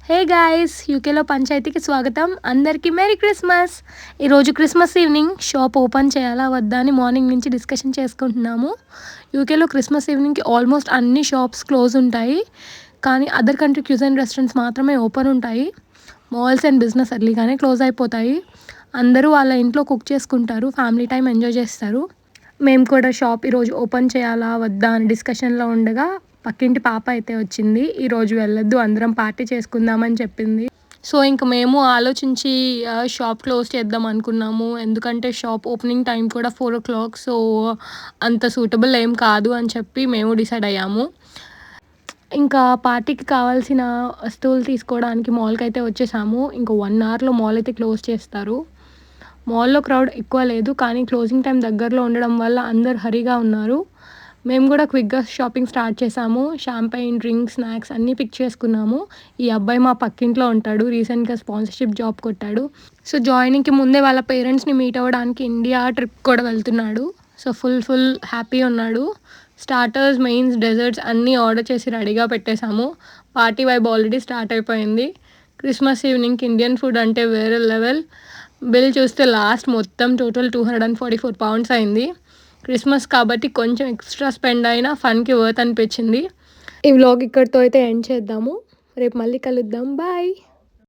Hey guys, యూకేలో పంచాయతీకి స్వాగతం. అందరికీ మెరీ క్రిస్మస్. ఈరోజు క్రిస్మస్ ఈవినింగ్ షాప్ ఓపెన్ చేయాలా వద్దా అని మార్నింగ్ నుంచి డిస్కషన్ చేసుకుంటున్నాము. యూకేలో క్రిస్మస్ ఈవినింగ్కి ఆల్మోస్ట్ అన్ని షాప్స్ క్లోజ్ ఉంటాయి, కానీ అదర్ కంట్రీ క్యూజన్ రెస్టారెంట్స్ మాత్రమే ఓపెన్ ఉంటాయి. మాల్స్ అండ్ బిజినెస్ ఎర్లీగానే క్లోజ్ అయిపోతాయి. అందరూ వాళ్ళ ఇంట్లో కుక్ చేసుకుంటారు, ఫ్యామిలీ టైం ఎంజాయ్ చేస్తారు. మేము కూడా షాప్ ఈరోజు ఓపెన్ చేయాలా వద్దా అని డిస్కషన్లో ఉండగా పక్కింటి పాప అయితే వచ్చింది. ఈరోజు వెళ్ళొద్దు, అందరం పార్టీ చేసుకుందామని చెప్పింది. సో ఇంక మేము ఆలోచించి షాప్ క్లోజ్ చేద్దాం అనుకున్నాము. ఎందుకంటే షాప్ ఓపెనింగ్ టైం కూడా 4 o'clock. సో అంత సూటబుల్ ఏం కాదు అని చెప్పి మేము డిసైడ్ అయ్యాము. ఇంకా పార్టీకి కావాల్సిన వస్తువులు తీసుకోవడానికి మాల్కి అయితే వచ్చేసాము. ఇంకా 1 hourలో మాల్ అయితే క్లోజ్ చేస్తారు. మాల్లో క్రౌడ్ ఎక్కువ లేదు, కానీ క్లోజింగ్ టైం దగ్గరలో ఉండడం వల్ల అందరు హరీగా ఉన్నారు. మేము కూడా క్విక్గా షాపింగ్ స్టార్ట్ చేసాము. షాంపైన్, డ్రింక్స్, స్నాక్స్ అన్నీ పిక్ చేసుకున్నాము. ఈ అబ్బాయి మా పక్కింట్లో ఉంటాడు, రీసెంట్గా స్పాన్సర్షిప్ జాబ్ కొట్టాడు. సో జాయినింగ్కి ముందే వాళ్ళ పేరెంట్స్ని మీట్ అవ్వడానికి ఇండియా ట్రిప్ కూడా వెళ్తున్నాడు. సో ఫుల్ హ్యాపీ ఉన్నాడు. స్టార్టర్స్, మెయిన్స్, డెజర్ట్స్ అన్నీ ఆర్డర్ చేసి రెడీగా పెట్టేశాము. పార్టీ వైబ్ ఆల్రెడీ స్టార్ట్ అయిపోయింది. క్రిస్మస్ ఈవినింగ్కి ఇండియన్ ఫుడ్ అంటే వేరే లెవెల్. బిల్ చూస్తే లాస్ట్ మొత్తం టోటల్ £244 అయింది. క్రిస్మస్ కాబట్టి కొంచెం ఎక్స్ట్రా స్పెండ్ అయినా ఫన్కి వర్త్ అనిపించింది. ఈ వ్లాగ్ ఇక్కడితో అయితే ఎండ్ చేద్దాము. రేపు మళ్ళీ కలుద్దాం. బాయ్.